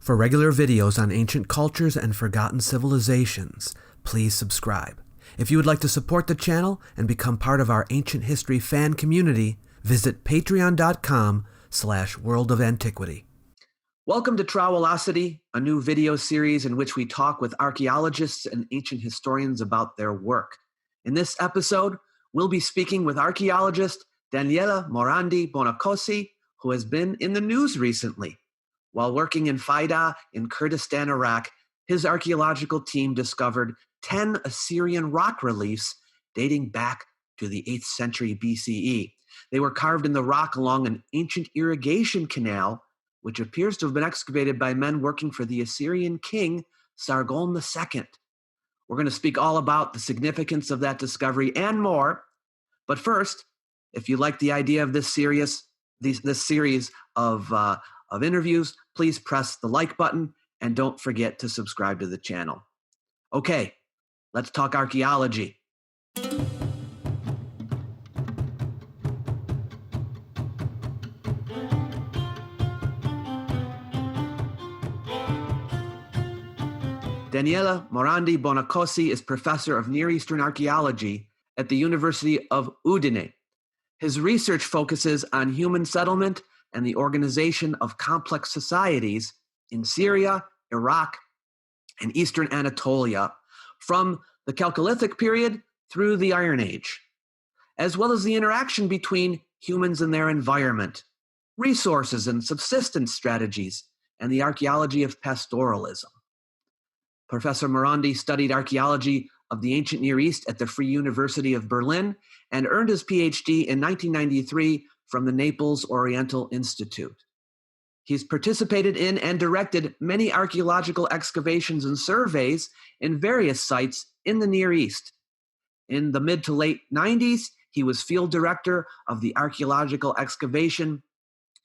For regular videos on ancient cultures and forgotten civilizations, please subscribe. If you would like to support the channel and become part of our ancient history fan community, visit patreon.com/World of Antiquity. Welcome to Trowelocity, a new video series in which we talk with archaeologists and ancient historians about their work. In this episode, we'll be speaking with archaeologist Daniele Morandi Bonacossi, who has been in the news recently. While working in Faida in Kurdistan, Iraq, his archaeological team discovered 10 Assyrian rock reliefs dating back to the 8th century BCE. They were carved in the rock along an ancient irrigation canal, which appears to have been excavated by men working for the Assyrian king Sargon II. We're going to speak all about the significance of that discovery and more. But first, if you like the idea of this series of interviews, please press the like button and don't forget to subscribe to the channel. Okay, let's talk archaeology. Daniele Morandi Bonacossi is professor of Near Eastern archaeology at the University of Udine. His research focuses on human settlement and the organization of complex societies in Syria, Iraq, and Eastern Anatolia from the Chalcolithic period through the Iron Age, as well as the interaction between humans and their environment, resources and subsistence strategies, and the archaeology of pastoralism. Professor Morandi studied archaeology of the ancient Near East at the Free University of Berlin and earned his PhD in 1993 from the Naples Oriental Institute. He's participated in and directed many archaeological excavations and surveys in various sites in the Near East. In the mid to late 90s, he was field director of the archaeological excavation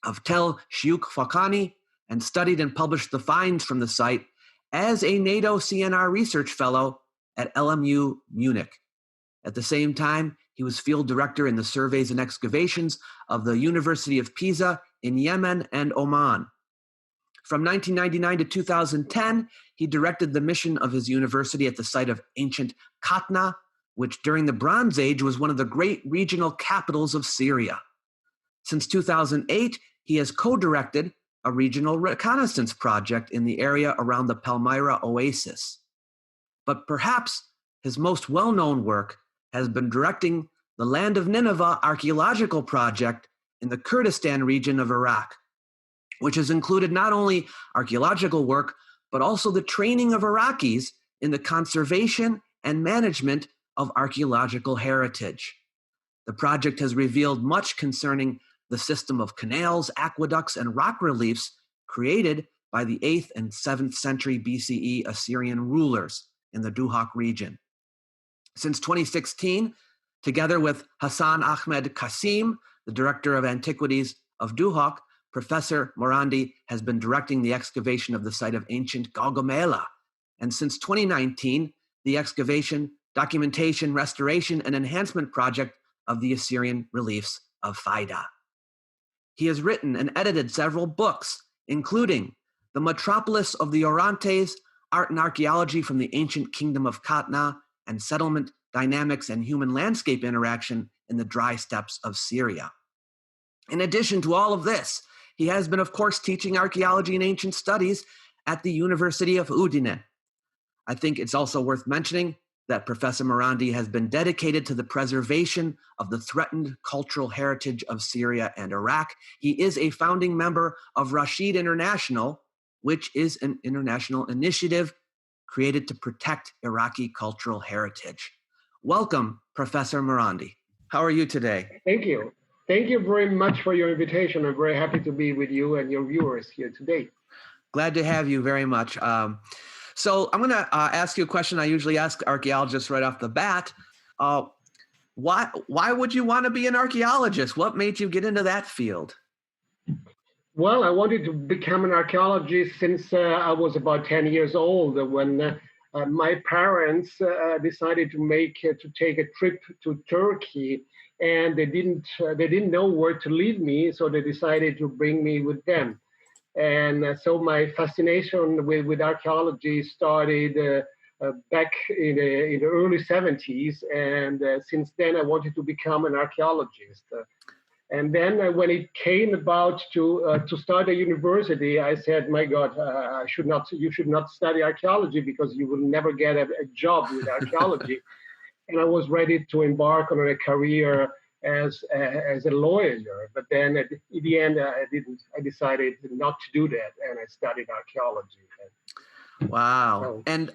of Tel Shiuk Fakani and studied and published the finds from the site as a NATO CNR research fellow at LMU Munich. At the same time, he was field director in the surveys and excavations of the University of Pisa in Yemen and Oman. From 1999 to 2010, he directed the mission of his university at the site of ancient Cana, which during the Bronze Age was one of the great regional capitals of Syria. Since 2008, he has co-directed a regional reconnaissance project in the area around the Palmyra Oasis. But perhaps his most well-known work has been directing the Land of Nineveh archaeological project in the Kurdistan region of Iraq, which has included not only archaeological work, but also the training of Iraqis in the conservation and management of archaeological heritage. The project has revealed much concerning the system of canals, aqueducts, and rock reliefs created by the 8th and 7th century BCE Assyrian rulers in the Duhok region. Since 2016, together with Hassan Ahmed Qasim, the director of antiquities of Duhok, Professor Morandi has been directing the excavation of the site of ancient Gaugamela. And since 2019, the excavation, documentation, restoration, and enhancement project of the Assyrian reliefs of Faida. He has written and edited several books, including The Metropolis of the Orontes, Art and Archaeology from the Ancient Kingdom of Cana, and Settlement, Dynamics, and Human Landscape Interaction in the Dry Steppes of Syria. In addition to all of this, he has been, of course, teaching archaeology and ancient studies at the University of Udine. I think it's also worth mentioning that Professor Morandi has been dedicated to the preservation of the threatened cultural heritage of Syria and Iraq. He is a founding member of Rashid International, which is an international initiative created to protect Iraqi cultural heritage. Welcome, Professor Morandi. How are you today? Thank you. Thank you very much for your invitation. I'm very happy to be with you and your viewers here today. Glad to have you very much. So I'm going to ask you a question I usually ask archaeologists right off the bat. Why would you want to be an archaeologist? What made you get into that field? Well, I wanted to become an archaeologist since I was about 10 years old when my parents decided to take a trip to Turkey, and they didn't know where to lead me, so they decided to bring me with them. And so my fascination with archaeology started back in the early 70s. And since then, I wanted to become an archaeologist. And then when it came about to start a university, I said, "My God, you should not study archaeology because you will never get a job with archaeology." And I was ready to embark on a career as a lawyer. But then in the end, I didn't. I decided not to do that, and I studied archaeology. Wow! So, And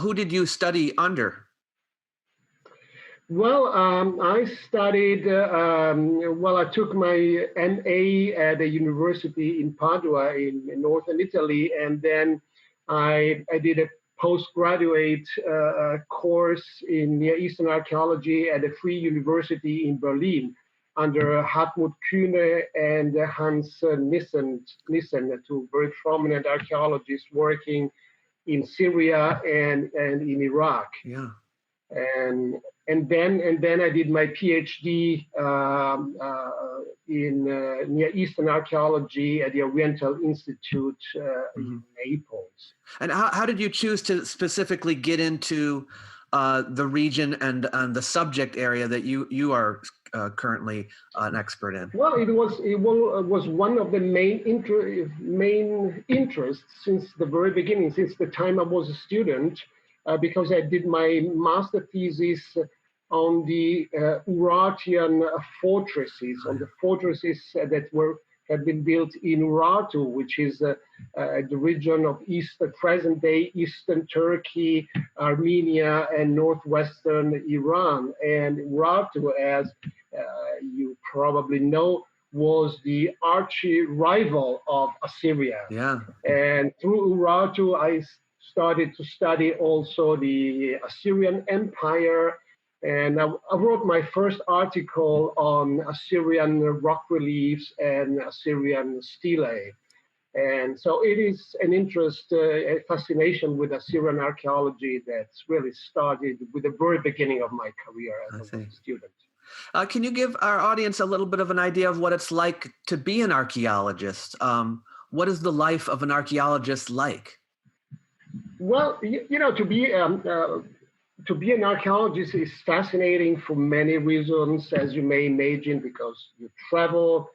who did you study under? well, I studied. Well, I took my MA at a university in Padua in northern Italy, and then I did a postgraduate course in Near Eastern archaeology at a free university in Berlin under Hartmut Kühne and Hans Nissen, two very prominent archaeologists working in Syria and in Iraq. Yeah. And then I did my PhD in Near Eastern archaeology at the Oriental Institute in Naples. And how did you choose to specifically get into the region and the subject area that you are currently an expert in? Well, it was one of the main interests since the very beginning, since the time I was a student, because I did my master thesis on the Urartian fortresses, on the fortresses that had been built in Urartu, which is the region of present-day Eastern Turkey, Armenia, and northwestern Iran. And Urartu, as you probably know, was the arch-rival of Assyria. Yeah. And through Urartu, I started to study also the Assyrian Empire. And I wrote my first article on Assyrian rock reliefs and Assyrian stelae. And so it is an interest, a fascination with Assyrian archaeology that's really started with the very beginning of my career as a student. Can you give our audience a little bit of an idea of what it's like to be an archaeologist? What is the life of an archaeologist like? Well, to be an archaeologist is fascinating for many reasons, as you may imagine, because you travel,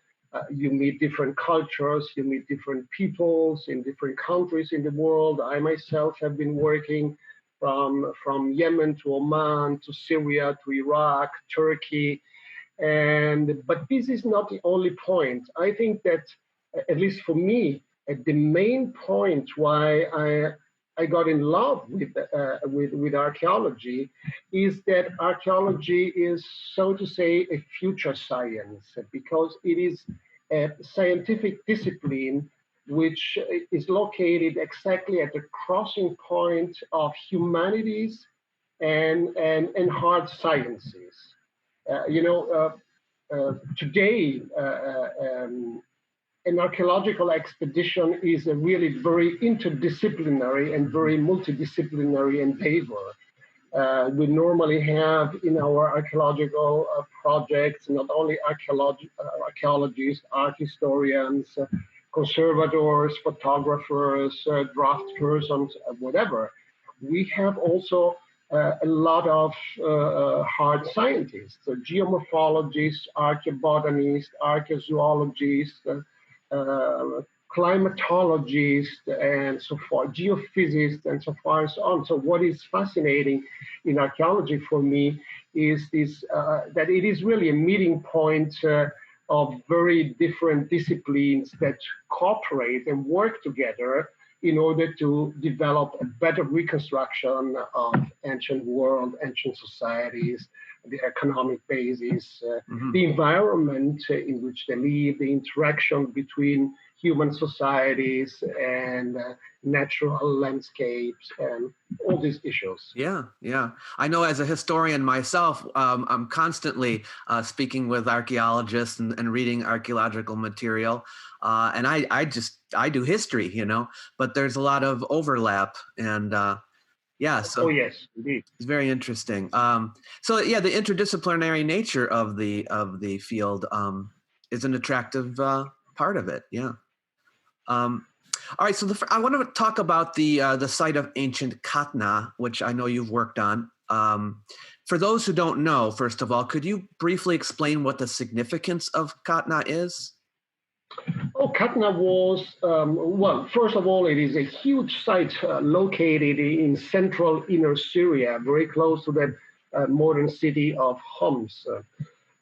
you meet different cultures, you meet different peoples in different countries in the world. I myself have been working from Yemen to Oman to Syria to Iraq, Turkey, but this is not the only point. I think that, at least for me, the main point why I got in love with archaeology is that archaeology is, so to say, a future science, because it is a scientific discipline which is located exactly at the crossing point of humanities and hard sciences. Today, an archaeological expedition is a really very interdisciplinary and very multidisciplinary endeavor. We normally have in our archaeological projects not only archaeologists, art historians, conservators, photographers, draft persons, whatever. We have also a lot of hard scientists, so geomorphologists, archaeobotanists, archaeozoologists, climatologists, and so forth, geophysicists, and so far and so on. So what is fascinating in archaeology for me is this, that it is really a meeting point of very different disciplines that cooperate and work together in order to develop a better reconstruction of ancient world, ancient societies, the economic basis, the environment in which they live, the interaction between human societies and natural landscapes, and all these issues. Yeah. I know as a historian myself, I'm constantly speaking with archaeologists and reading archaeological material. And I do history, but there's a lot of overlap and so oh yes, indeed. It's very interesting. So yeah, the interdisciplinary nature of the field is an attractive part of it. Yeah. All right, so I want to talk about the site of ancient Cana, which I know you've worked on. For those who don't know, first of all, could you briefly explain what the significance of Cana is? Oh, Cana was, well, first of all, it is a huge site located in central inner Syria, very close to the modern city of Homs.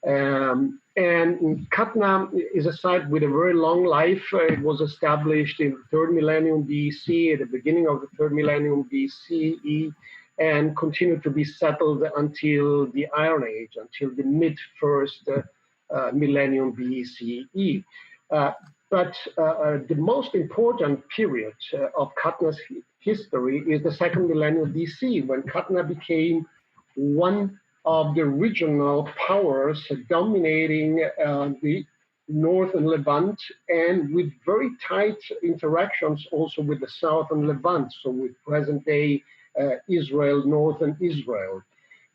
And Cana is a site with a very long life. It was established in the third millennium BC, at the beginning of the third millennium BCE, and continued to be settled until the Iron Age, until the mid-first millennium BCE. But the most important period of Cana's history is the second millennium BC, when Cana became one of the regional powers dominating the northern Levant, and with very tight interactions also with the southern Levant, so with present-day Israel, northern Israel.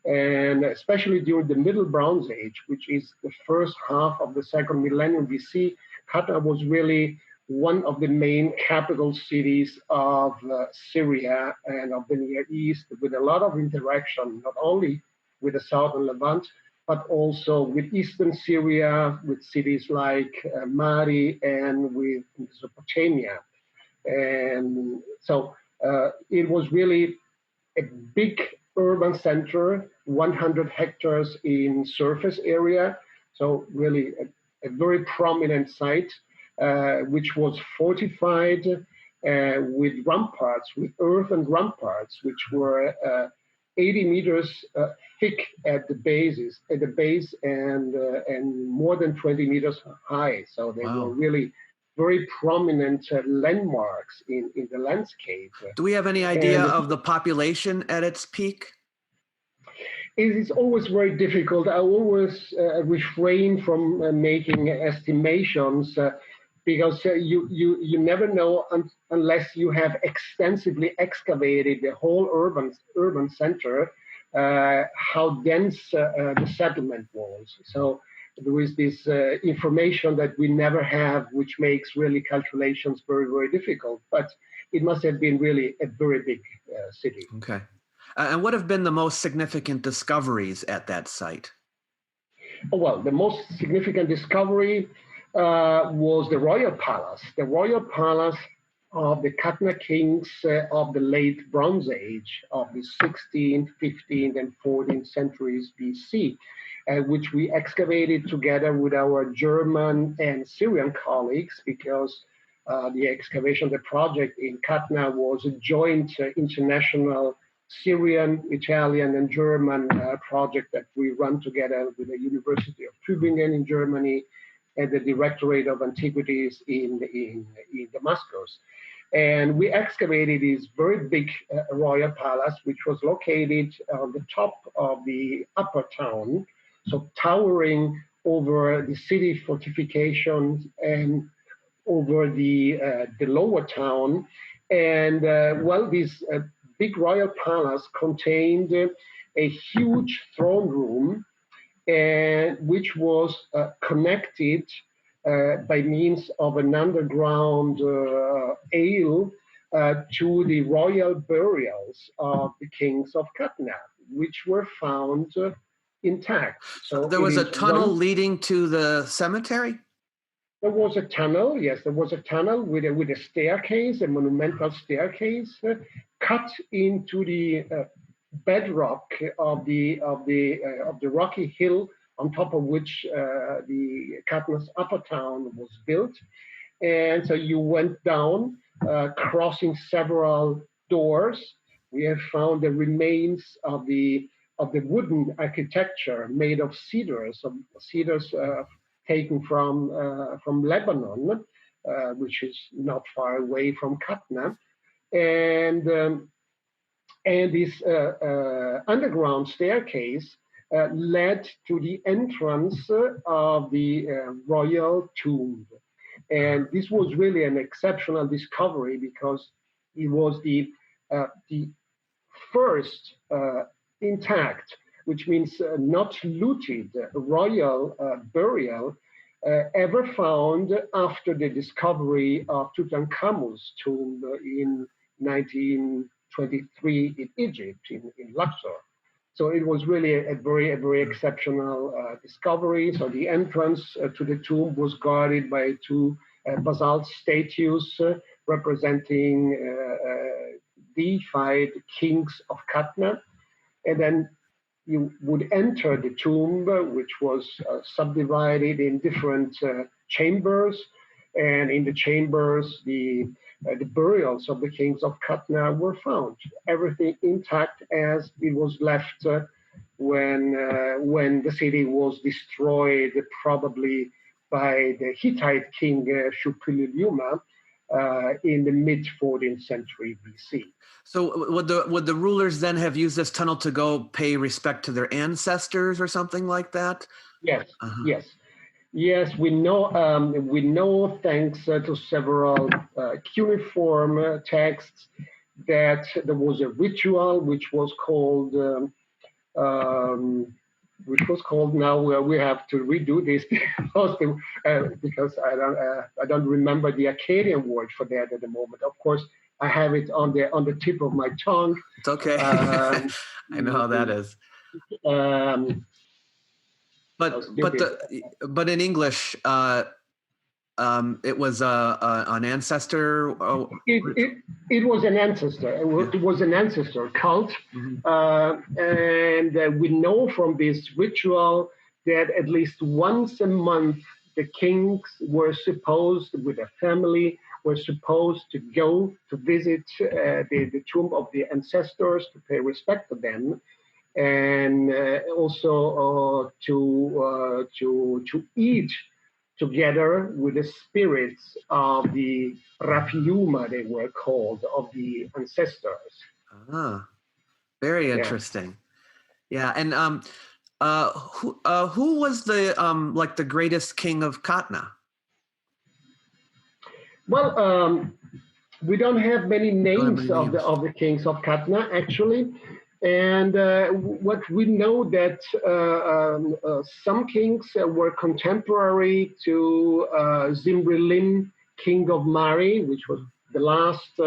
And especially during the Middle Bronze Age, which is the first half of the second millennium BC, Cana was really one of the main capital cities of Syria and of the Near East, with a lot of interaction, not only with the southern Levant, but also with eastern Syria, with cities like Mari, and with Mesopotamia. And so it was really a big urban center, 100 hectares in surface area. So really a very prominent site, which was fortified with ramparts, with earthen ramparts, which were 80 meters thick at the base, and more than 20 meters high. So they were really very prominent landmarks in the landscape. Do we have any idea of the population at its peak? It is always very difficult. I always refrain from making estimations because you never know unless you have extensively excavated the whole urban center, how dense the settlement was. So there is this information that we never have, which makes really calculations very, very difficult. But it must have been really a very big city. Okay. And what have been the most significant discoveries at that site? Well, the most significant discovery was the royal palace. The royal palace of the Cana kings of the late Bronze Age, of the 16th, 15th, and 14th centuries BC, which we excavated together with our German and Syrian colleagues, because the excavation, the project in Cana was a joint international Syrian, Italian, and German project that we run together with the University of Tübingen in Germany and the Directorate of Antiquities in Damascus. And we excavated this very big royal palace, which was located on the top of the upper town, so towering over the city fortifications and over the lower town. And this big royal palace contained a huge throne room, which was connected by means of an underground aisle to the royal burials of the kings of Cana, which were found intact. So there was a tunnel leading to the cemetery? There was a tunnel, yes, there was a tunnel with a staircase, a monumental staircase, cut into the bedrock of the rocky hill on top of which the Cana's upper town was built. And so you went down, crossing several doors. We have found the remains of the wooden architecture made of cedars, taken from Lebanon, which is not far away from Cana. And this underground staircase led to the entrance of the royal tomb. And this was really an exceptional discovery because it was the first intact, which means not looted, royal burial ever found after the discovery of Tutankhamun's tomb in 1923 in Egypt, in Luxor. So it was really a very exceptional discovery. So the entrance to the tomb was guarded by two basalt statues representing deified kings of Katna. And then you would enter the tomb, which was subdivided in different chambers. And in the chambers, the burials of the kings of Katna were found. Everything intact as it was left when the city was destroyed, probably by the Hittite king Shupililiuma in the mid-14th century BC. So would the rulers then have used this tunnel to go pay respect to their ancestors or something like that? Yes, yes, we know thanks to several cuneiform texts that there was a ritual which was called now we have to redo this because I don't remember the Akkadian word for that at the moment. Of course, I have it on the tip of my tongue. It's okay. I know how that is. But in English, it was an ancestor. It was an ancestor. It was an ancestor cult, and we know from this ritual that at least once a month the kings were supposed, with their family, were supposed to go to visit the tomb of the ancestors to pay respect to them, and also to eat together with the spirits of the Rafiuma, they were called, of the ancestors. Very interesting. Yeah, and who was the greatest king of Katna? Well, we don't have many names of the kings of Katna actually. And what we know that some kings were contemporary to Zimri-Lim, king of Mari, which was the last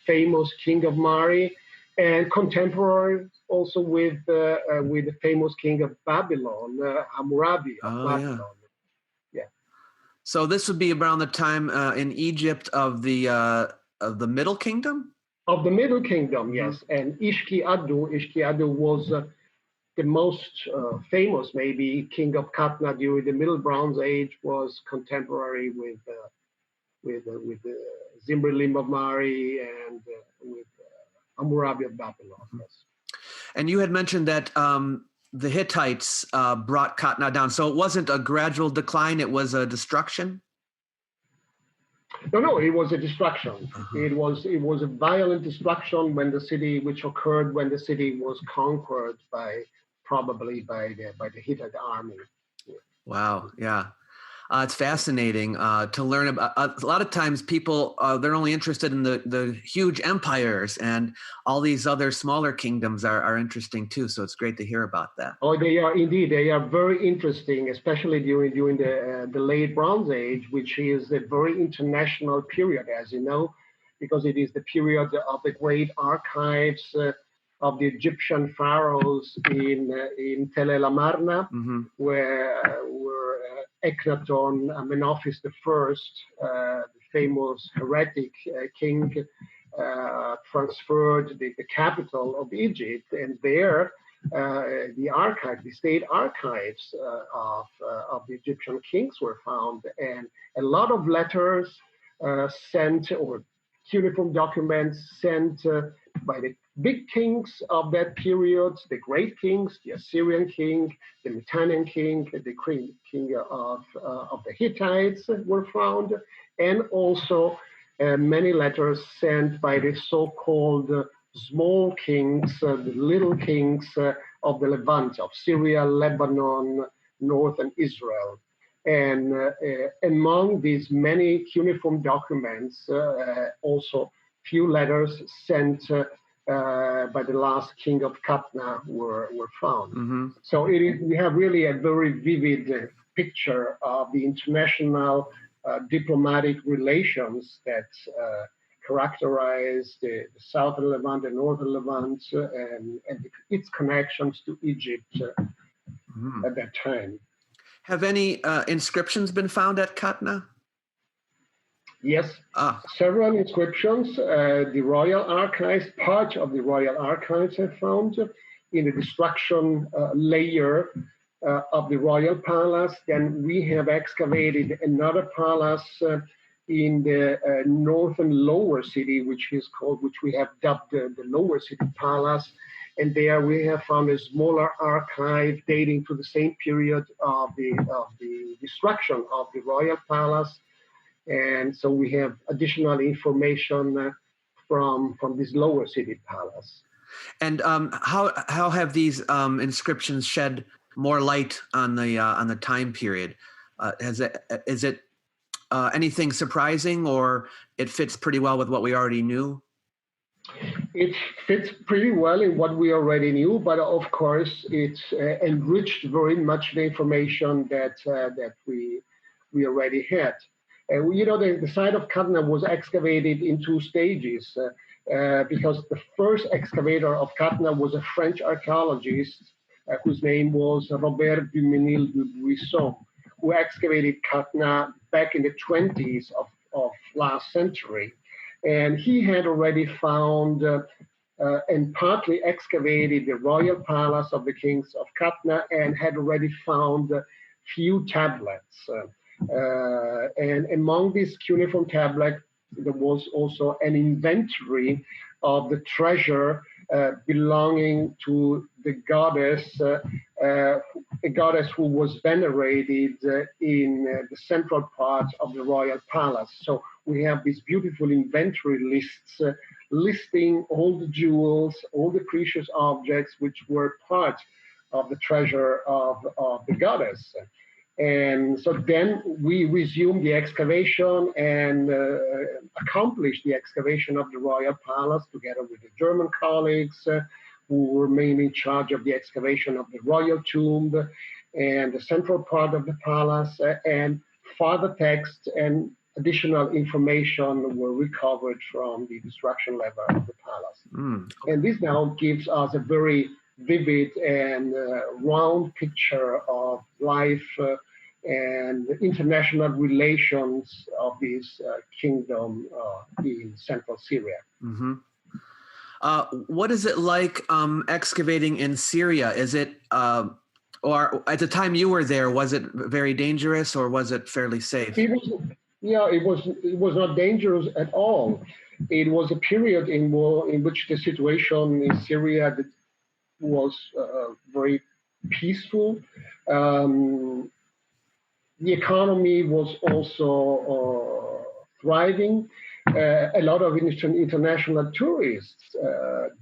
famous king of Mari, and contemporary also with the famous king of Babylon, Hammurabi of Babylon. Yeah. So this would be around the time in Egypt of the Middle Kingdom. Of the Middle Kingdom, yes. And Ishki-Addu was the most famous, maybe, king of Katna during the Middle Bronze Age, was contemporary with Zimri-Lim of Mari and with Hammurabi of Babylon. Yes. And you had mentioned that the Hittites brought Katna down. So it wasn't a gradual decline, it was a destruction? No, it was a destruction. It was a violent destruction which occurred when the city was conquered probably by the Hittite army. Yeah. Wow, yeah. It's fascinating to learn about. A lot of times people, they're only interested in the huge empires, and all these other smaller kingdoms are interesting too. So it's great to hear about that. Oh, they are indeed. They are very interesting, especially during the late Bronze Age, which is a very international period, as you know, because it is the period of the great archives of the Egyptian pharaohs in Tel El Amarna, where Akhenaton, Amenophis I, the famous heretic king, transferred the capital of Egypt, and there the state archives of the Egyptian kings were found, and a lot of letters sent, or cuneiform documents sent by the big kings of that period, the great kings, the Assyrian king, the Mitannian king, the king of the Hittites were found, and also many letters sent by the so-called small kings, the little kings of the Levant, of Syria, Lebanon, northern Israel. And among these many cuneiform documents, also few letters sent by the last king of Katna were found. So we have really a very vivid picture of the international diplomatic relations that characterize the southern Levant and northern Levant and its connections to Egypt at that time. Have any inscriptions been found at Cana? Yes, several inscriptions. The royal archives, part of the royal archives have found in the destruction layer of the royal palace. Then we have excavated another palace in the northern lower city, which we have dubbed the lower city palace. And there we have found a smaller archive dating to the same period of the destruction of the royal palace. And so we have additional information from this lower city palace. And how have these inscriptions shed more light on the time period? Is it anything surprising, or it fits pretty well with what we already knew? It fits pretty well in what we already knew, but of course it's enriched very much the information that we already had. The site of Cana was excavated in two stages because the first excavator of Cana was a French archaeologist whose name was Robert Duménil de Buisson, who excavated Cana back in the 20s of last century. And he had already found and partly excavated the royal palace of the kings of Cana and had already found few tablets. And among these cuneiform tablets, there was also an inventory of the treasure belonging to the goddess, a goddess who was venerated in the central part of the royal palace. So we have these beautiful inventory lists listing all the jewels, all the precious objects which were part of the treasure of the goddess. And so then we resumed the excavation and accomplished the excavation of the royal palace together with the German colleagues who remained in charge of the excavation of the royal tomb and the central part of the palace, and further text and additional information were recovered from the destruction level of the palace. And this now gives us a very vivid and round picture of life and the international relations of this kingdom in central Syria. What is it like excavating in Syria? Is it, or at the time you were there, was it very dangerous or was it fairly safe? It was not dangerous at all. It was a period in which the situation in Syria was very peaceful. The economy was also thriving. A lot of international tourists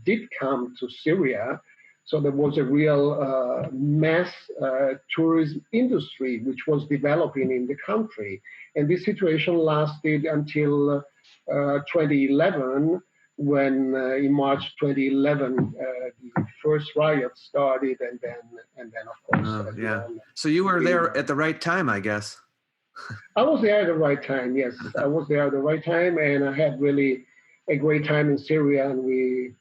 did come to Syria. So there was a real mass tourism industry which was developing in the country. And this situation lasted until 2011, when in March 2011 the first riot started, and then of course. So you were there at the right time, I guess. I was there at the right time. Yes, I was there at the right time, and I had really a great time in Syria. And you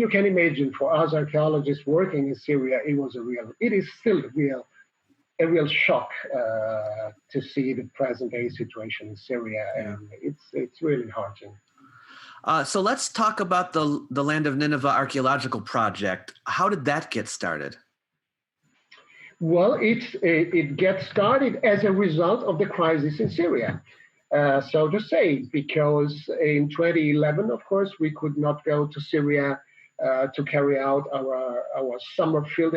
can imagine for us archaeologists working in Syria, it is still a real shock to see the present day situation in Syria, and it's really heartening. So let's talk about the Land of Nineveh Archaeological project. How did that get started? Well, it gets started as a result of the crisis in Syria. So to say, because in 2011, of course, we could not go to Syria to carry out our summer field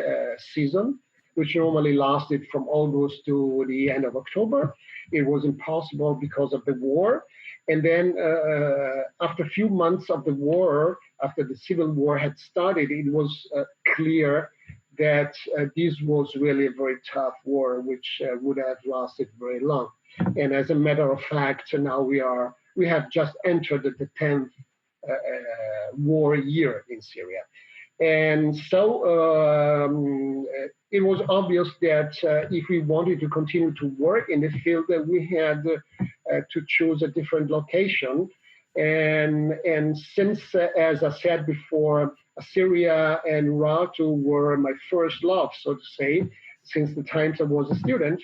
season, which normally lasted from August to the end of October. It was impossible because of the war. And then after a few months of the war, after the civil war had started, it was clear that this was really a very tough war, which would have lasted very long. And as a matter of fact, now we have just entered the 10th war year in Syria. And so it was obvious that if we wanted to continue to work in the field, that we had to choose a different location. And since, as I said before, Assyria and Urartu were my first love, so to say, since the times I was a student,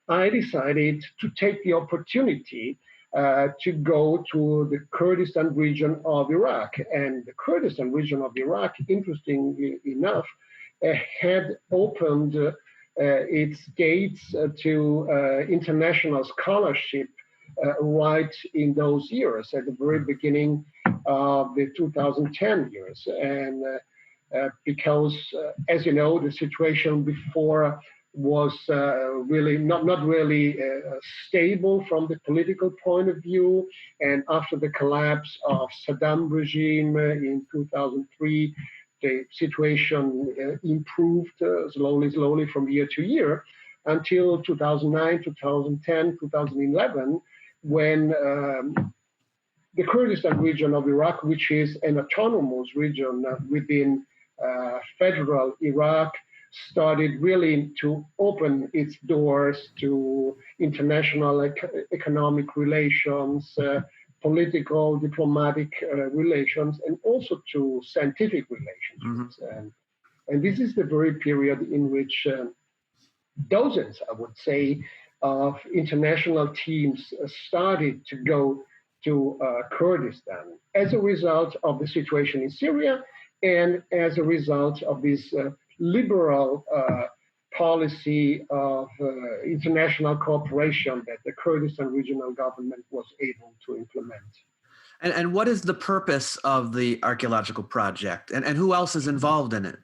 I decided to take the opportunity to go to the Kurdistan region of Iraq. And the Kurdistan region of Iraq, interestingly enough, had opened its gates to international scholarship right in those years, at the very beginning of the 2010 years. And because, as you know, the situation before was really not really stable from the political point of view. And after the collapse of Saddam regime in 2003, the situation improved slowly from year to year until 2009, 2010, 2011, when the Kurdistan region of Iraq, which is an autonomous region within federal Iraq, started really to open its doors to international economic relations, political, diplomatic relations, and also to scientific relations. And this is the very period in which dozens, I would say, of international teams started to go to Kurdistan as a result of the situation in Syria and as a result of this liberal policy of international cooperation that the Kurdistan regional government was able to implement. And what is the purpose of the archaeological project, and who else is involved in it?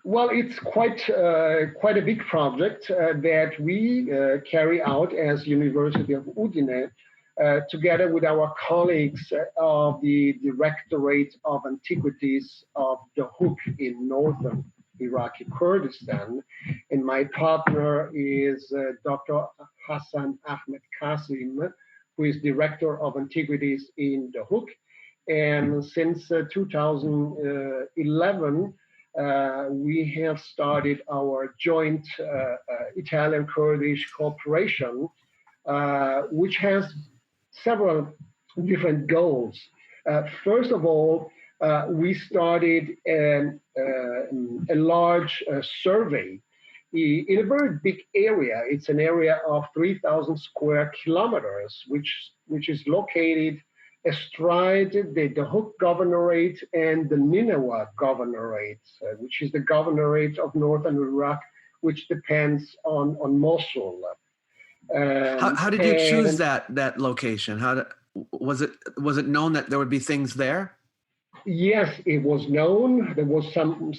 Well, it's quite a big project that we carry out as University of Udine, together with our colleagues of the Directorate of Antiquities of Dahuk in northern Iraqi Kurdistan. And my partner is Dr. Hassan Ahmed Qasim, who is Director of Antiquities in Dahuk. And since 2011, we have started our joint Italian-Kurdish cooperation, which has several different goals. First of all, we started a large survey in a very big area. It's an area of 3,000 square kilometers, which is located astride the Dahuk Governorate and the Nineveh Governorate, which is the governorate of northern Iraq, which depends on Mosul. How did you choose that location? Was it known that there would be things there? Yes, it was known. There was some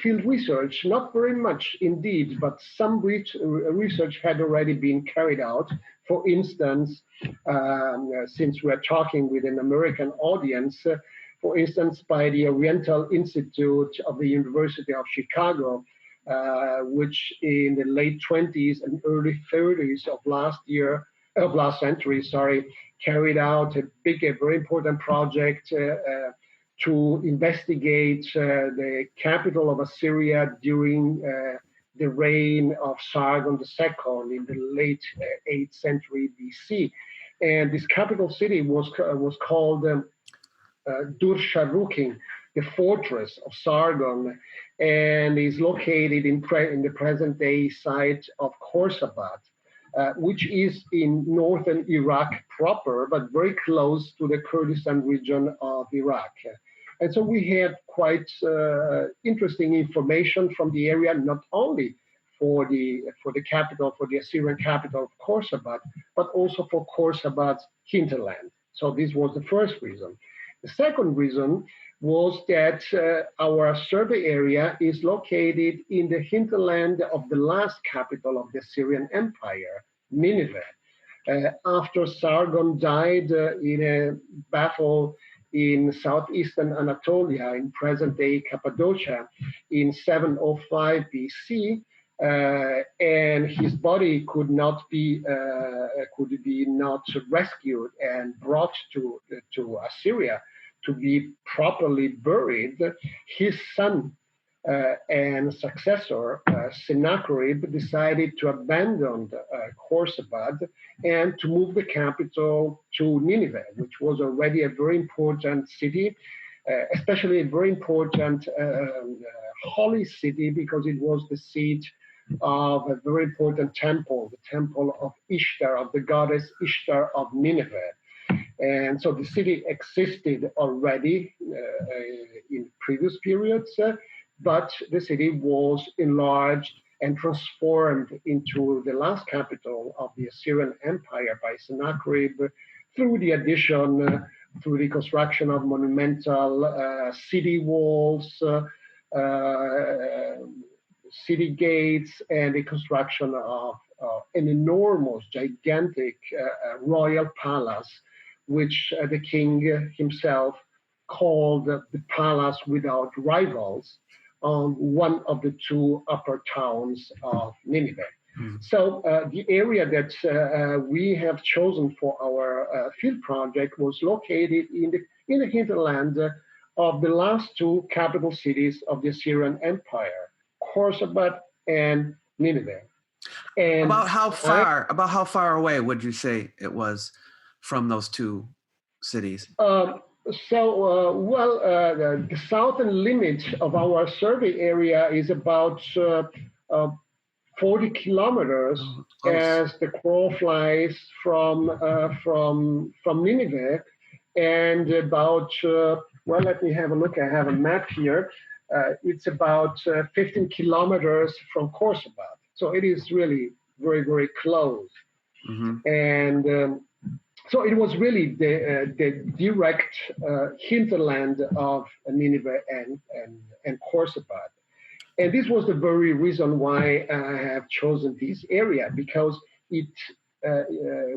field research, not very much indeed, but some research had already been carried out. For instance, since we're talking with an American audience, for instance, by the Oriental Institute of the University of Chicago, which in the late 20s and early 30s of last century, carried out a very important project to investigate the capital of Assyria during the reign of Sargon II in the late 8th century BC. And this capital city was called Dur-Sharrukin, the fortress of Sargon, and is located in the present-day site of Khorsabad, which is in northern Iraq proper, but very close to the Kurdistan region of Iraq. And so we had quite interesting information from the area, not only for the capital, for the Assyrian capital of Khorsabad, but also for Khorsabad's hinterland. So this was the first reason. The second reason was that our survey area is located in the hinterland of the last capital of the Assyrian Empire, Nineveh. After Sargon died in a battle in southeastern Anatolia, in present-day Cappadocia, in 705 BC, and his body could be not rescued and brought to Assyria to be properly buried, his son and successor, Sennacherib, decided to abandon Khorsabad and to move the capital to Nineveh, which was already a very important city, especially a very important holy city, because it was the seat of a very important temple, the temple of Ishtar, of the goddess Ishtar of Nineveh. And so the city existed already in previous periods, but the city was enlarged and transformed into the last capital of the Assyrian Empire by Sennacherib through the addition, through the construction of monumental city walls, city gates, and the construction of an enormous, gigantic royal palace, which the king himself called the Palace Without Rivals, on one of the two upper towns of Nineveh. Mm-hmm. So the area that we have chosen for our field project was located in the hinterland of the last two capital cities of the Assyrian Empire, Khorsabad and Nineveh. And about how far away would you say it was from those two cities? The southern limit of our survey area is about 40 kilometers as the crow flies from Nineveh, and about, let me have a look. I have a map here. It's about 15 kilometers from Khorsabad. So it is really very, very close. Mm-hmm. And so it was really the direct hinterland of Nineveh and Khorsabad. And this was the very reason why I have chosen this area, because it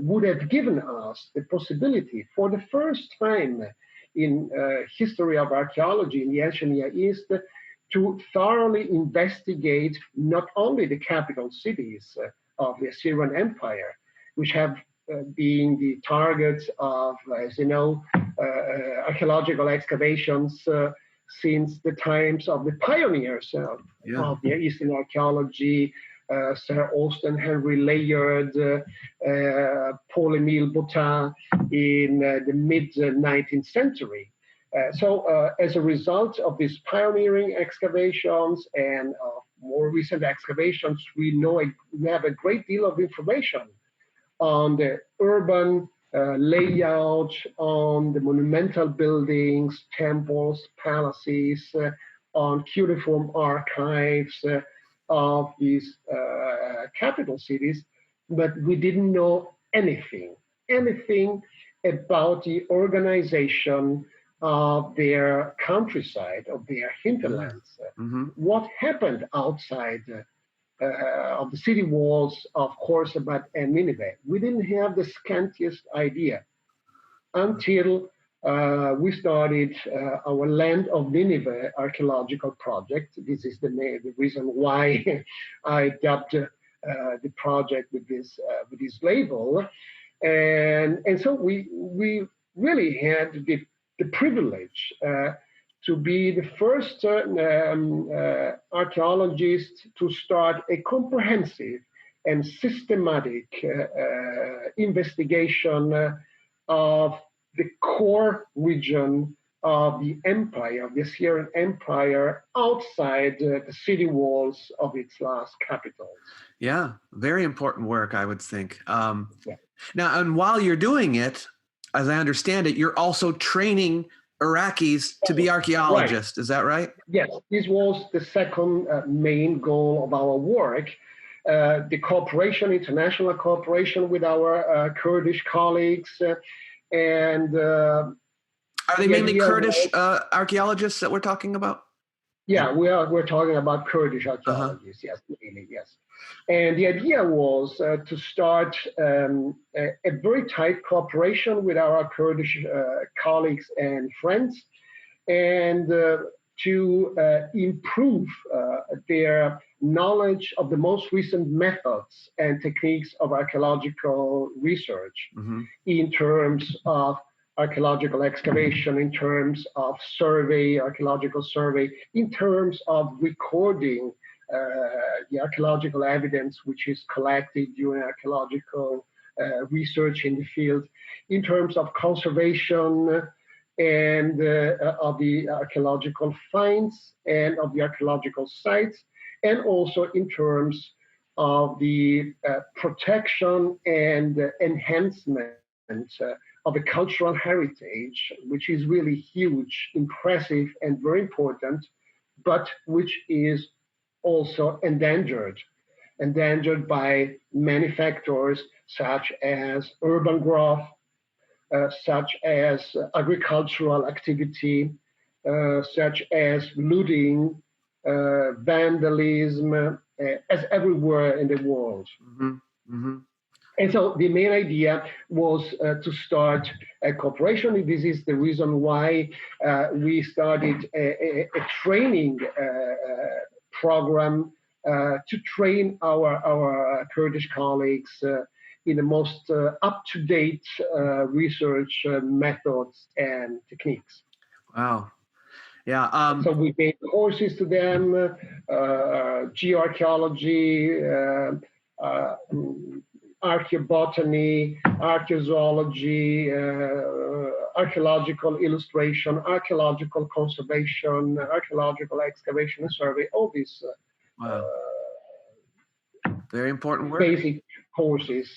would have given us the possibility for the first time in history of archaeology in the ancient Near East to thoroughly investigate not only the capital cities of the Assyrian Empire, which have being the targets of, as you know, archaeological excavations since the times of the pioneers of Near Eastern archaeology, Sir Austin Henry Layard, Paul-Émile Bottin in the mid-19th century. So as a result of these pioneering excavations and more recent excavations, we have a great deal of information on the urban layout, on the monumental buildings, temples, palaces, on cuneiform archives of these capital cities, but we didn't know anything about the organization of their countryside, of their hinterlands. Mm-hmm. What happened outside of the city walls of Khorsabad and Nineveh? We didn't have the scantiest idea until we started our Land of Nineveh archaeological project. This is the reason why I dubbed the project with this label, and so we really had the privilege to be the first archaeologist to start a comprehensive and systematic investigation of the core region of the empire, of the Assyrian Empire, outside the city walls of its last capitals. Yeah, very important work, I would think. Now, and while you're doing it, as I understand it, you're also training Iraqis to be archaeologists. Right. Is that right? Yes, this was the second main goal of our work. The cooperation, international cooperation with our Kurdish colleagues. And are they mainly Kurdish archaeologists that we're talking about? Yeah, we're talking about Kurdish archaeologists. Yes, mainly, yes. And the idea was to start a very tight cooperation with our Kurdish colleagues and friends, and to improve their knowledge of the most recent methods and techniques of archaeological research in terms of archaeological excavation, in terms of survey, archaeological survey, in terms of recording the archaeological evidence which is collected during archaeological research in the field, in terms of conservation and of the archaeological finds and of the archaeological sites, and also in terms of the protection and enhancement of the cultural heritage, which is really huge, impressive, and very important, but which is also endangered by many factors, such as urban growth, such as agricultural activity, such as looting, vandalism, as everywhere in the world. Mm-hmm. Mm-hmm. And so the main idea was to start a cooperation. This is the reason why we started a training program to train our Kurdish colleagues in the most up-to-date research methods and techniques. Wow. Yeah. So we gave courses to them, geoarchaeology, archaeobotany, archaeozoology, archaeological illustration, archaeological conservation, archaeological excavation and survey, all these wow. Very important work. Basic courses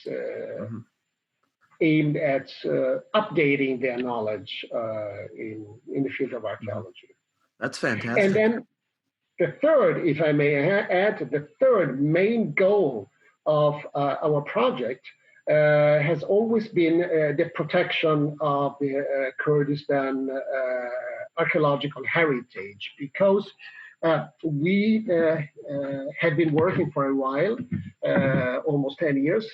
aimed at updating their knowledge in the field of archaeology. That's fantastic. And then the third, if I may add, the third main goal of our project has always been the protection of the Kurdistan archaeological heritage, because we have been working for a while, almost 10 years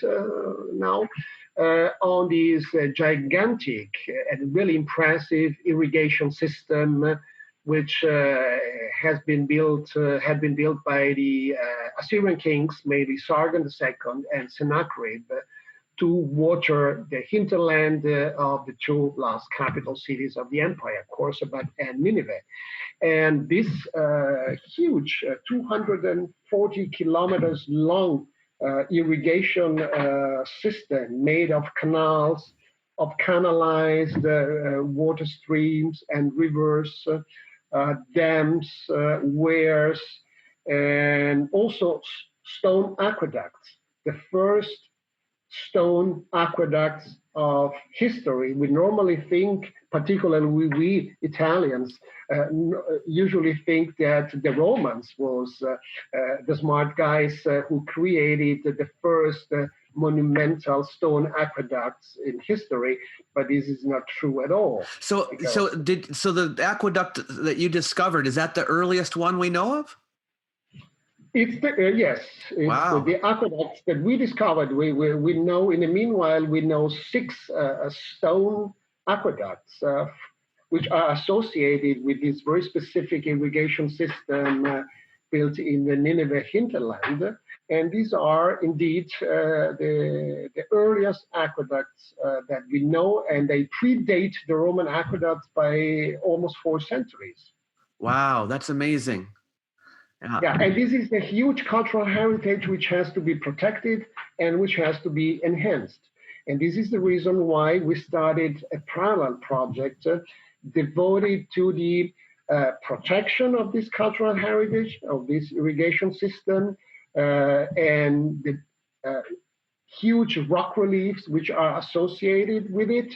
now, on this gigantic and really impressive irrigation system, which had been built by the Assyrian kings, mainly Sargon II and Sennacherib, to water the hinterland of the two last capital cities of the empire, Khorsabad and Nineveh. And this huge 240 kilometers long irrigation system made of canals, of canalized water streams and rivers, dams, weirs, and also stone aqueducts, the first stone aqueducts of history. We normally think, particularly we Italians, usually think that the Romans was the smart guys who created the first monumental stone aqueducts in history, but this is not true at all. So the aqueduct that you discovered, is that the earliest one we know of? It's yes. Wow. The aqueducts that we discovered. We know. In the meanwhile, we know 6 stone aqueducts, which are associated with this very specific irrigation system built in the Nineveh hinterland. And these are indeed the earliest aqueducts that we know, and they predate the Roman aqueducts by almost 4 centuries. Wow, that's amazing. Yeah, and this is a huge cultural heritage which has to be protected and which has to be enhanced. And this is the reason why we started a parallel project devoted to the protection of this cultural heritage, of this irrigation system, and the huge rock reliefs which are associated with it,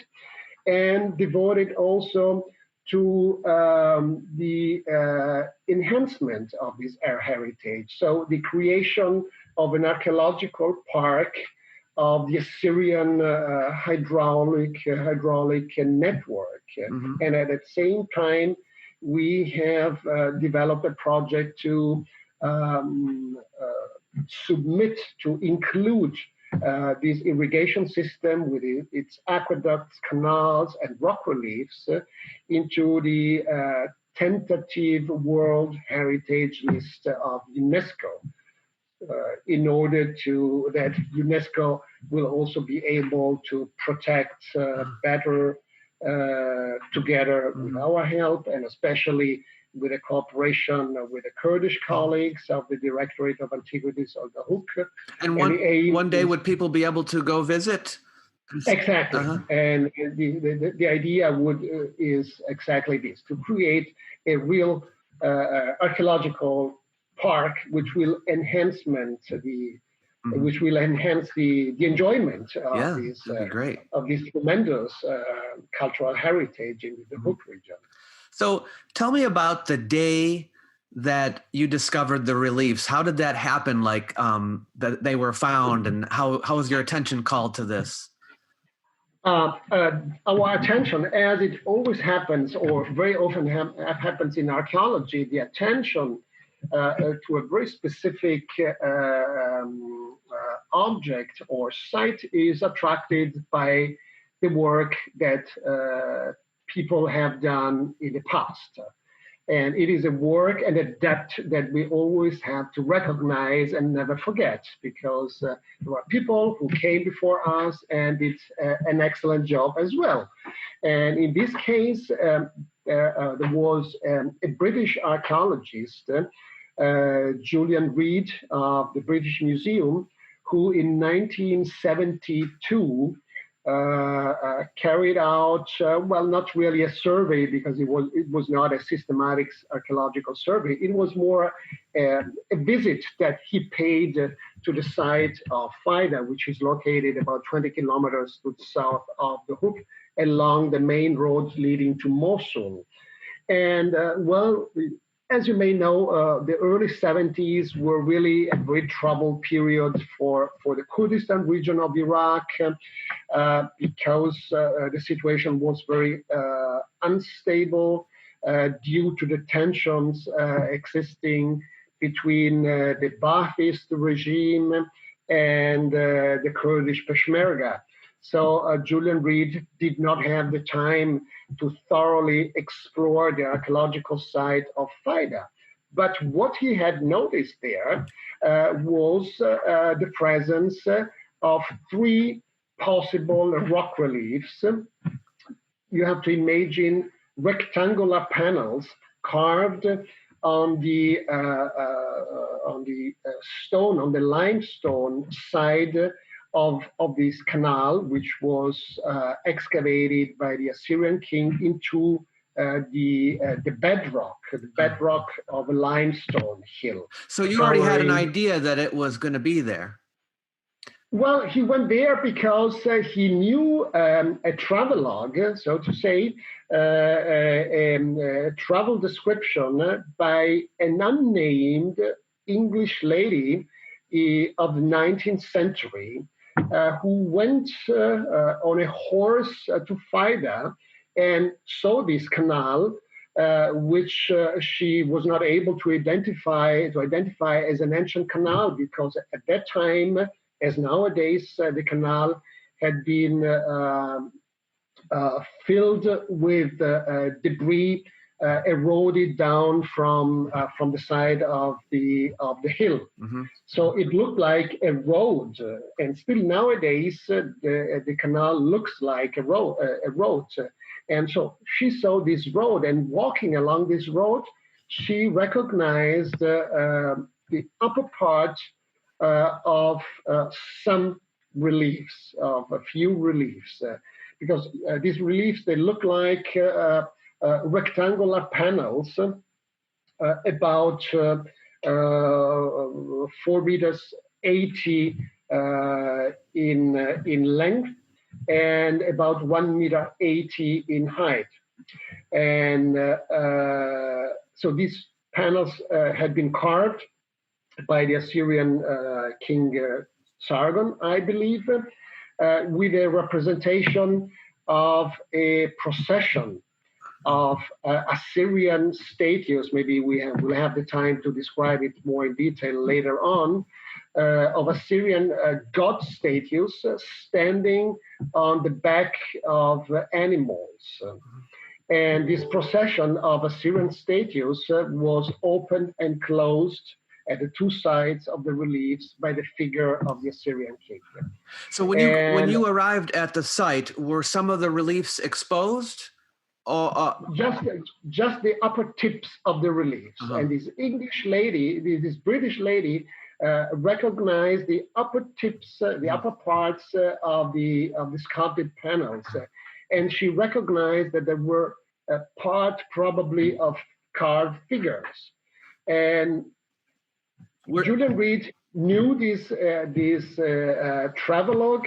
and devoted also to the enhancement of this heritage. So the creation of an archaeological park of the Assyrian hydraulic network. Mm-hmm. And at the same time, we have developed a project to submit, to include this irrigation system with its aqueducts, canals, and rock reliefs into the tentative World Heritage List of UNESCO, in order that UNESCO will also be able to protect better together with our help, and especially with the cooperation with the Kurdish colleagues of the Directorate of Antiquities of the Hook. And one day would people be able to go visit? Exactly. And the idea is exactly this, to create a real archaeological park which will enhance the enjoyment of this tremendous cultural heritage in the Hook region. So tell me about the day that you discovered the reliefs. How did that happen? Like that they were found, and how was your attention called to this? Our attention, as it always happens, or very often happens in archaeology, the attention to a very specific object or site is attracted by the work that people have done in the past. And it is a work and a depth that we always have to recognize and never forget, because there are people who came before us and did an excellent job as well. And in this case, there was a British archaeologist, Julian Reid of the British Museum, who in 1972 carried out, well, not really a survey, because it was not a systematic archaeological survey. It was more a visit that he paid to the site of Faida, which is located about 20 kilometers to the south of the Hook, along the main road leading to Mosul. And well, as you may know, the early 70s were really a very troubled period for the Kurdistan region of Iraq, because the situation was very unstable due to the tensions existing between the Ba'athist regime and the Kurdish Peshmerga. So Julian Reid did not have the time to thoroughly explore the archaeological site of Faida. But what he had noticed there was the presence of three possible rock reliefs. You have to imagine rectangular panels carved on the stone, on the limestone side of this canal, which was excavated by the Assyrian king into the bedrock of a limestone hill. So you already had an idea that it was going to be there. Well, he went there because he knew a travelogue, so to say, a travel description by an unnamed English lady of the 19th century, who went on a horse to Faida and saw this canal, which she was not able to identify as an ancient canal, because at that time, as nowadays, the canal had been filled with debris eroded down from the side of the hill. Mm-hmm. So it looked like a road, and still nowadays the canal looks like a road. And so she saw this road, and walking along this road, she recognized the upper part of some reliefs, of a few reliefs, because these reliefs, they look like rectangular panels about 4 meters 80 in length and about 1 meter 80 in height. And so these panels had been carved by the Assyrian king Sargon, I believe, with a representation of a procession of Assyrian statues. Maybe we'll have the time to describe it more in detail later on, of Assyrian god statues standing on the back of animals. And this procession of Assyrian statues was opened and closed at the two sides of the reliefs by the figure of the Assyrian king. So when you arrived at the site, were some of the reliefs exposed? Or just the upper tips of the reliefs. And this English lady, this British lady, recognized the upper tips, the upper parts of the sculpted panels, and she recognized that there were part probably of carved figures. And Julian Reed knew this travelogue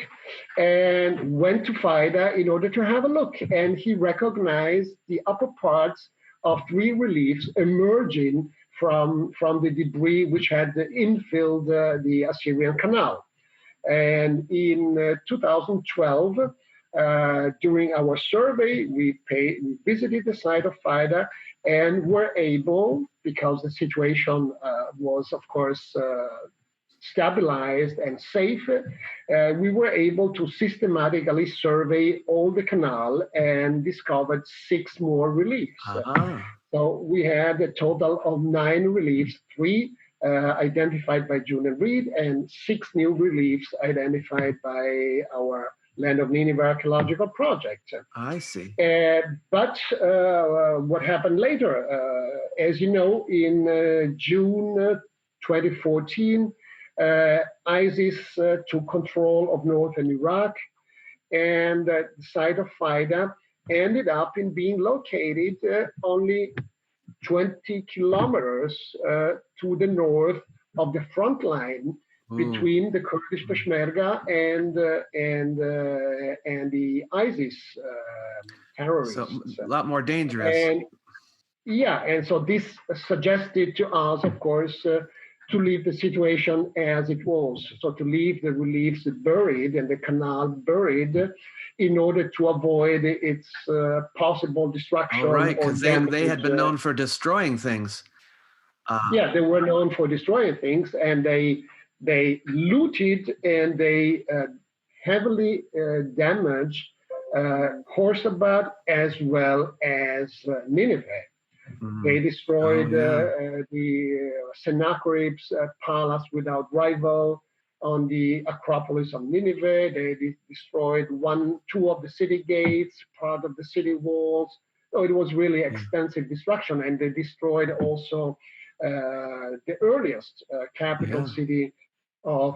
and went to FIDA in order to have a look. And he recognized the upper parts of three reliefs emerging from the debris which had infilled the Assyrian Canal. And in 2012, during our survey, we visited the site of FIDA and were able, because the situation was, of course, stabilized and safe, we were able to systematically survey all the canal and discovered 6 more reliefs. So we had a total of 9 reliefs, 3 identified by Julian Reed and 6 new reliefs identified by our Land of Nineveh Archaeological project. I see. But what happened later? As you know, in June 2014, ISIS took control of northern Iraq, and the site of FIDA ended up in being located only 20 kilometers to the north of the front line between the Kurdish Peshmerga and the ISIS terrorists. So a lot more dangerous. And so this suggested to us, of course, to leave the situation as it was. So to leave the reliefs buried and the canal buried in order to avoid its possible destruction. Right, because they had been known for destroying things. Yeah, they were known for destroying things, and they looted and they heavily damaged Khorsabad as well as Nineveh. They destroyed the Sennacherib's palace without rival on the Acropolis of Nineveh. They destroyed 2 of the city gates, part of the city walls. So it was really extensive destruction, and they destroyed also the earliest capital city of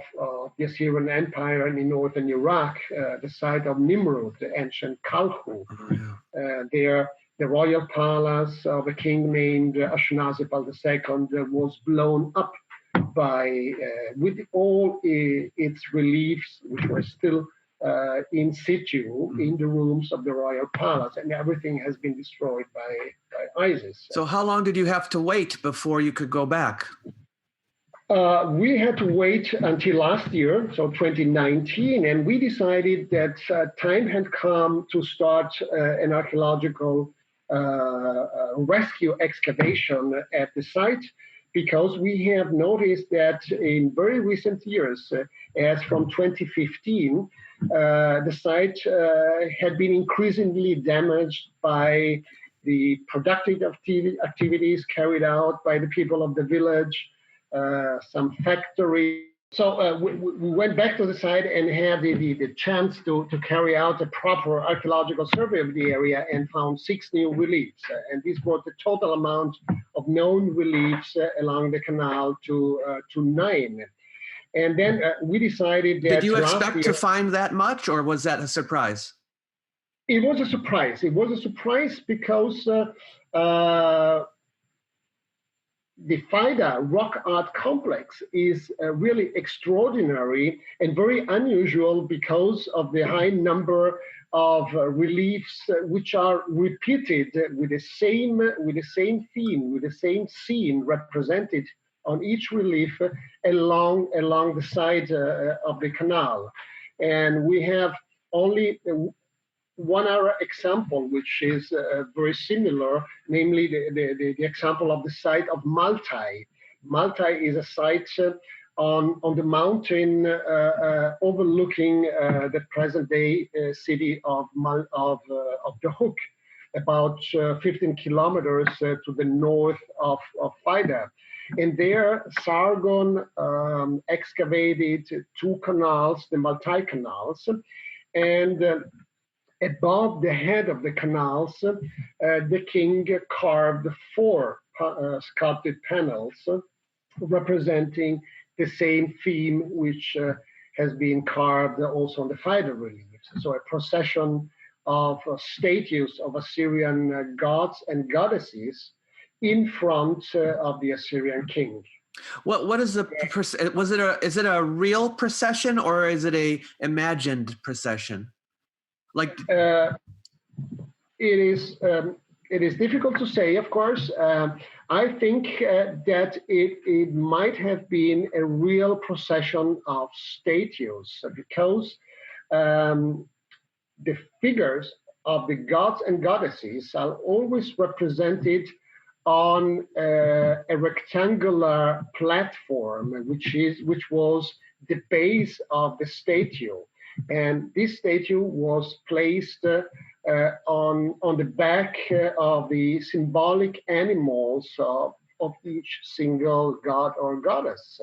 the Assyrian Empire in northern Iraq, the site of Nimrud, the ancient Kalhu. There, the royal palace of a king named Ashurnasirpal II was blown up by, with all its reliefs, which were still in situ in the rooms of the royal palace, and everything has been destroyed by ISIS. So how long did you have to wait before you could go back? We had to wait until last year, so 2019, and we decided that time had come to start an archaeological rescue excavation at the site, because we have noticed that in very recent years, as from 2015, the site had been increasingly damaged by the productive activities carried out by the people of the village, some factories. So we went back to the site and had the chance to carry out a proper archaeological survey of the area and found 6 new reliefs. And this brought the total amount of known reliefs along the canal to 9. And then we decided that... Did you expect to find that much, or was that a surprise? It was a surprise. It was a surprise because the FIDA rock art complex is really extraordinary and very unusual because of the high number of reliefs which are repeated with the same theme, with the same scene represented on each relief along the side of the canal. And we have only one other example, which is very similar, namely the example of the site of Maltai. Maltai is a site on the mountain overlooking the present-day city of the Hook, about 15 kilometers to the north of FIDA. And there, Sargon excavated two canals, the multi-canals, and above the head of the canals, the king carved four sculpted panels representing the same theme which has been carved also on the fighter reliefs. So a procession of statues of Assyrian gods and goddesses in front of the Assyrian king. What is the is it a real procession or is it a imagined procession? Like it is difficult to say, of course. I think that it might have been a real procession of statues because the figures of the gods and goddesses are always represented on a rectangular platform, which was the base of the statue. And this statue was placed on the back of the symbolic animals of each single god or goddess.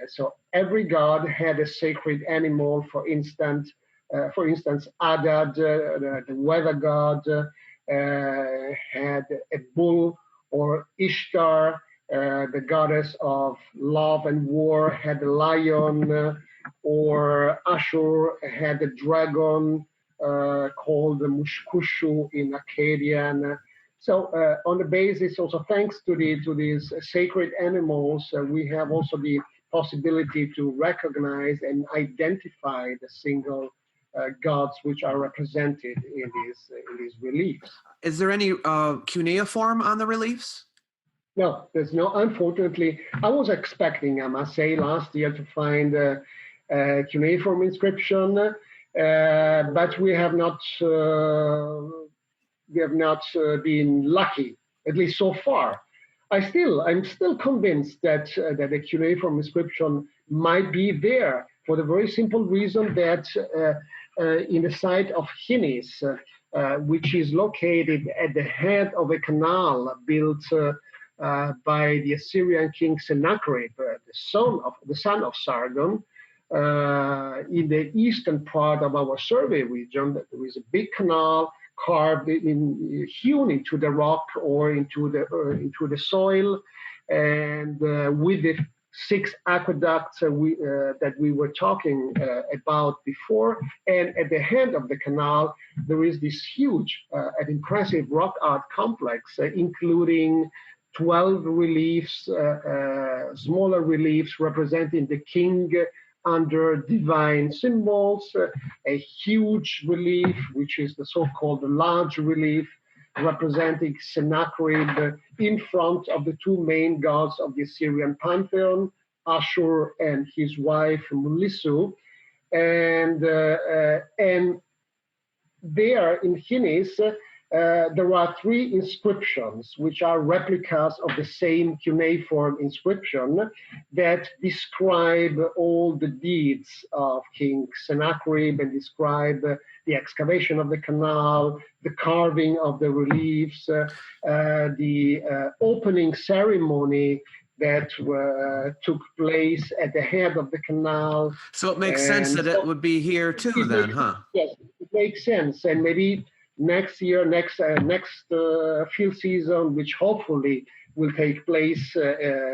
So every god had a sacred animal. For instance, Adad, the weather god, had a bull, or Ishtar, the goddess of love and war, had a lion, or Ashur had a dragon called the Mushkushu in Akkadian. So on the basis, also thanks to these sacred animals, we have also the possibility to recognize and identify the single gods which are represented in these reliefs. Is there any cuneiform on the reliefs? No, there's no. Unfortunately, I was expecting, I must say, last year to find a cuneiform inscription, but we have not been lucky, at least so far. I'm still convinced that a cuneiform inscription might be there, for the very simple reason that in the site of Hinis, which is located at the head of a canal built by the Assyrian king Sennacherib, the son of Sargon, in the eastern part of our survey region, there is a big canal hewn into the rock or into the soil, and with the 6 aqueducts that we were talking about before. And at the head of the canal, there is this huge and impressive rock art complex, including 12 reliefs, smaller reliefs representing the king under divine symbols, a huge relief, which is the so-called large relief, representing Sennacherib in front of the two main gods of the Assyrian pantheon, Ashur and his wife Mulissu. And there in Hinis, there are 3 inscriptions which are replicas of the same cuneiform inscription that describe all the deeds of King Sennacherib and describe the excavation of the canal, the carving of the reliefs, the opening ceremony that took place at the head of the canal. So it makes sense that it would be here too then, huh? Yes, it makes sense. And maybe next year, next field season, which hopefully will take place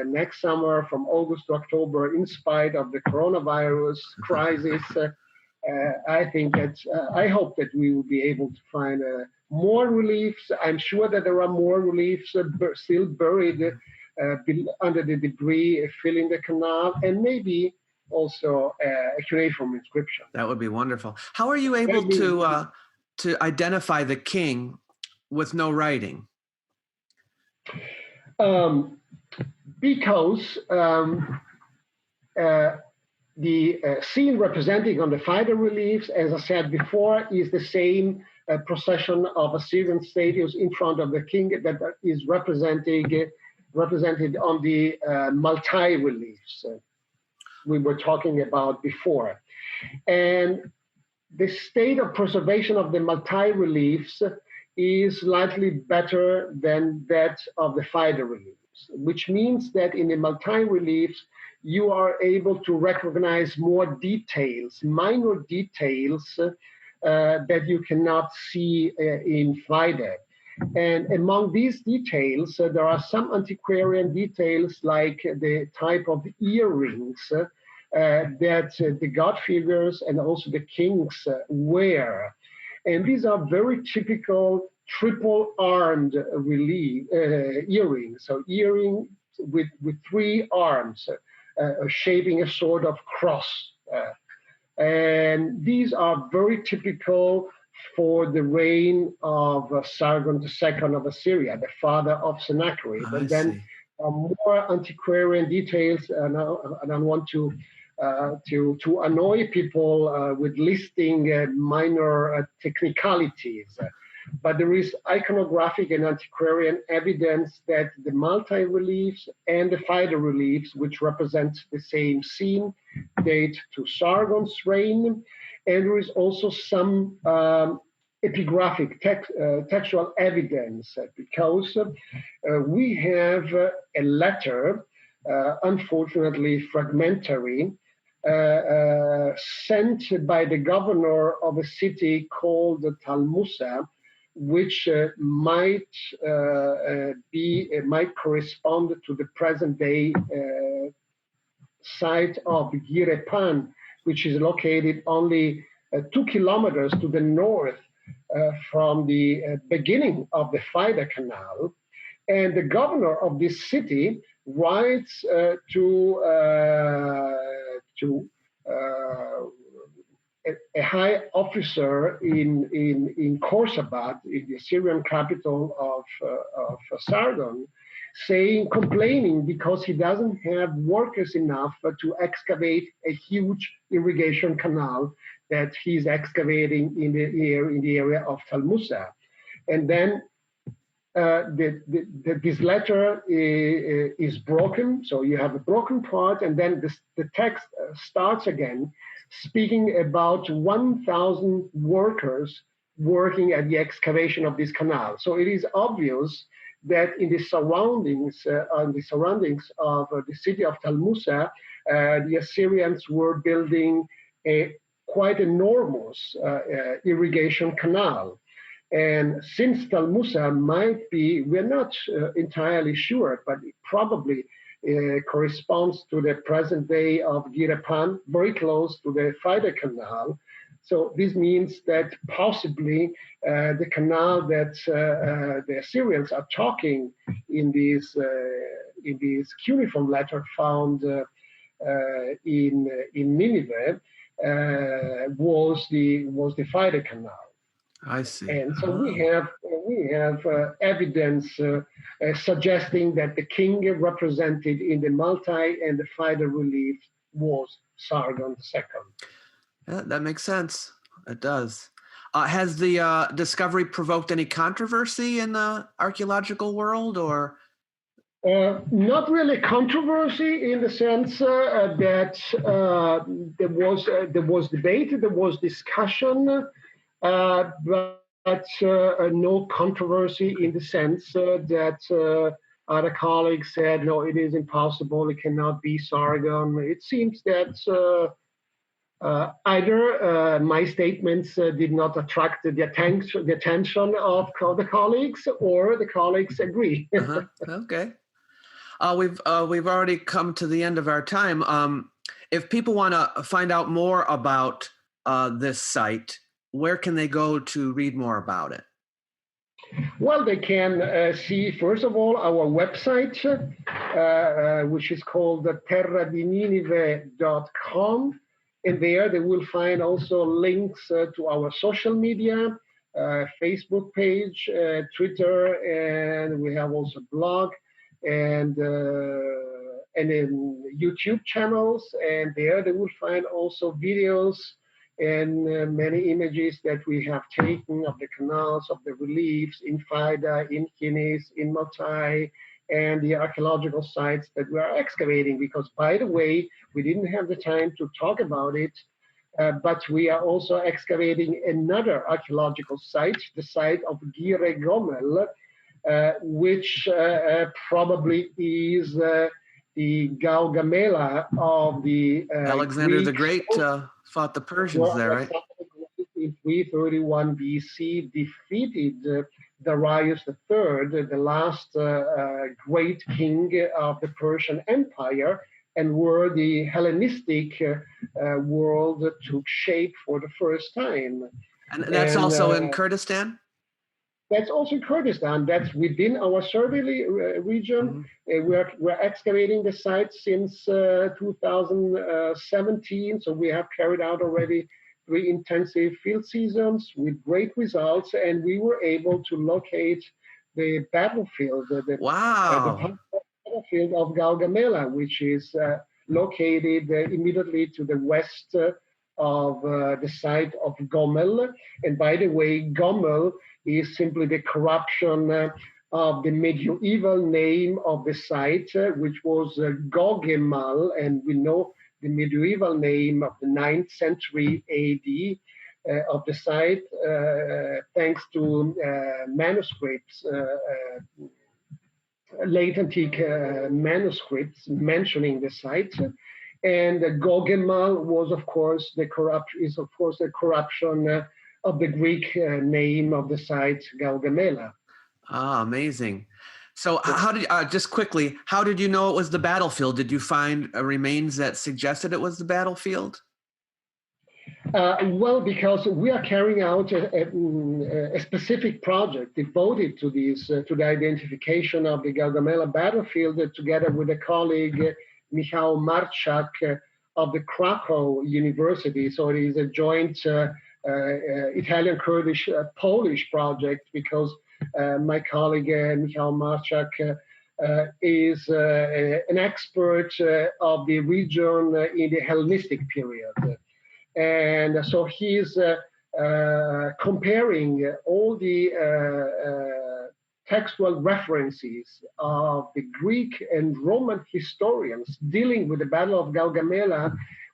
next summer from August to October, in spite of the coronavirus crisis, I hope that we will be able to find more reliefs. I'm sure that there are more reliefs still buried under the debris filling the canal, and maybe also a cuneiform inscription. That would be wonderful. How are you able to identify the king with no writing? Because the scene representing on the fighter reliefs, as I said before, is the same procession of Assyrian statues in front of the king that is represented on the multi-reliefs we were talking about before. And the state of preservation of the multi-reliefs is slightly better than that of the fighter reliefs. which means that in the multi-reliefs, you are able to recognize more details, minor details that you cannot see in FIDE. And among these details, there are some antiquarian details like the type of earrings that the god figures and also the kings wear. And these are very typical triple-armed earrings, so earring with three arms, shaping a sort of cross. And these are very typical for the reign of Sargon II of Assyria, the father of Sennacherib. And then more antiquarian details, and I don't want to annoy people with listing minor technicalities. But there is iconographic and antiquarian evidence that the multi-reliefs and the FIDE reliefs, which represent the same scene, date to Sargon's reign. And there is also some epigraphic textual evidence because we have a letter, unfortunately fragmentary, sent by the governor of a city called Talmusa, which might correspond to the present day site of Girepan, which is located only 2 kilometers to the north from the beginning of the FIDE Canal. And the governor of this city writes to a high officer in Khorsabad, in the Assyrian capital of Sargon, complaining because he doesn't have workers enough to excavate a huge irrigation canal that he's excavating in the area of Talmusa. And then this letter is broken, so you have a broken part, and then the text starts again, speaking about 1,000 workers working at the excavation of this canal. So it is obvious that in the surroundings of the city of Talmusa, the Assyrians were building a quite enormous irrigation canal. And since Talmusa might be, we're not entirely sure, but it probably corresponds to the present day of Girepan, very close to the FIDE Canal. So this means that possibly the canal that the Assyrians are talking in this cuneiform letter found in Nineveh was the FIDE Canal. I see. And so we have evidence suggesting that the king represented in the multi and the FIDE relief was Sargon II. Yeah, that makes sense. It does. Has the discovery provoked any controversy in the archaeological world, or? Not really controversy in the sense that there was debate, there was discussion, but no controversy in the sense that other colleagues said, no, it is impossible, it cannot be Sargon. It seems that either my statements did not attract the attention of the colleagues, or the colleagues agree. Okay. We've already come to the end of our time. If people want to find out more about this site, where can they go to read more about it? Well, they can see, first of all, our website, which is called terradininive.com. And there they will find also links to our social media, Facebook page, Twitter, and we have also blog and then YouTube channels. And there they will find also videos and many images that we have taken of the canals, of the reliefs in FIDE, in Kinis, in Motai, and the archaeological sites that we are excavating. Because, by the way, we didn't have the time to talk about it, but we are also excavating another archaeological site, the site of Gire Gomel, which probably is the Gaugamela of the Alexander the Greek. Great fought the Persians there, right? In 331 BC, defeated Darius III, the last great king of the Persian Empire, and where the Hellenistic world took shape for the first time. And that's also in Kurdistan? That's also in Kurdistan. That's within our survey region. We're excavating the site since 2017. So we have carried out already 3 intensive field seasons with great results. And we were able to locate the battlefield, the battlefield of Gaugamela, which is located immediately to the west of the site of Gomel. And by the way, Gomel is simply the corruption of the medieval name of the site, which was Gogemal, and we know the medieval name of the 9th century AD of the site, thanks to manuscripts, late antique manuscripts mentioning the site. And Gogemal was, of course, the corruption of the Greek name of the site, Gaugamela. Ah, amazing. So how did, just quickly, how did you know it was the battlefield? Did you find remains that suggested it was the battlefield? Well, because we are carrying out a specific project devoted to this, to the identification of the Gaugamela battlefield, together with a colleague, Michał Marczak of the Krakow University. So it is a joint Italian, Kurdish, Polish project, because my colleague Michał Marczak is an expert of the region in the Hellenistic period. And so he's comparing all the textual references of the Greek and Roman historians dealing with the Battle of Gaugamela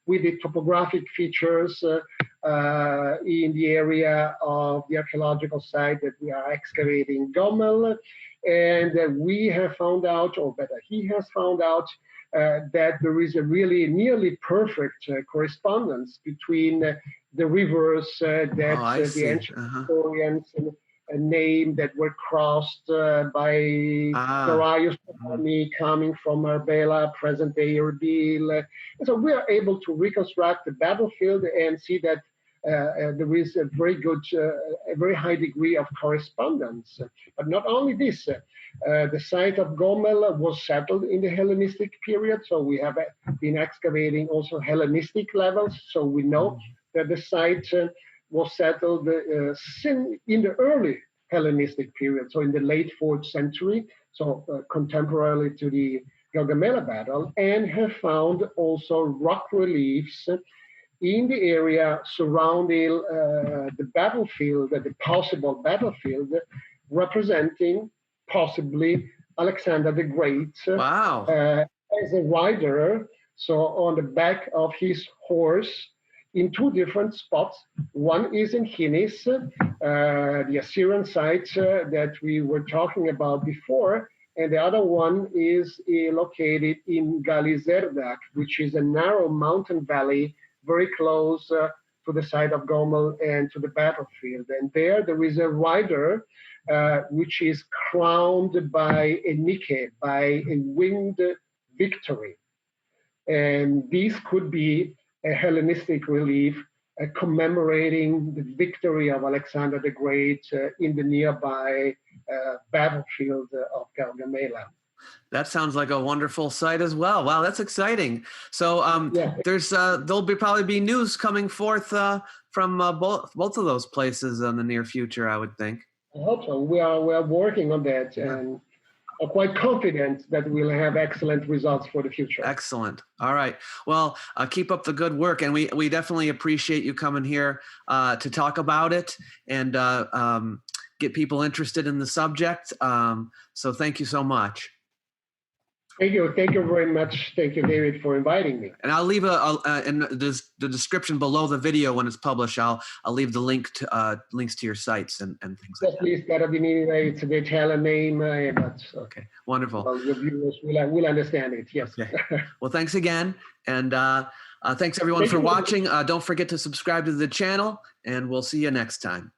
with the topographic features in the area of the archaeological site that we are excavating, Gomel. And we have found out, or better, he has found out, that there is a really nearly perfect correspondence between the rivers that the ancient historians name that were crossed by Darius coming from Arbela, present-day Erbil. And so we are able to reconstruct the battlefield and see that there is a very good, a very high degree of correspondence. But not only this, the site of Gomel was settled in the Hellenistic period, so we have been excavating also Hellenistic levels, so we know that the site was settled in the early Hellenistic period, so in the late 4th century, so contemporarily to the Gaugamela battle, and have found also rock reliefs in the area surrounding the battlefield, the possible battlefield, representing possibly Alexander the Great as a rider, so on the back of his horse, in 2 different spots. One is in Hinis, the Assyrian site that we were talking about before, and the other one is located in Galizerdak, which is a narrow mountain valley very close to the site of Gomel and to the battlefield. And there is a rider which is crowned by a Nike, by a winged victory. And this could be a Hellenistic relief commemorating the victory of Alexander the Great in the nearby battlefield of Gaugamela. That sounds like a wonderful site as well. Wow, that's exciting. So there's there'll probably be news coming forth from both of those places in the near future, I would think. I hope so. We are working on that, and are quite confident that we'll have excellent results for the future. Excellent. All right. Well, keep up the good work, and we definitely appreciate you coming here to talk about it and get people interested in the subject. So thank you so much. Thank you very much. Thank you, David, for inviting me. And I'll leave in the description below the video when it's published. I'll leave the links to your sites and things like that. Please, Land of Nineveh, it's the Italian name, but okay, wonderful. Well, your viewers will understand it. Yes. Okay. Well, thanks again, and thanks everyone for watching. Don't forget to subscribe to the channel, and we'll see you next time.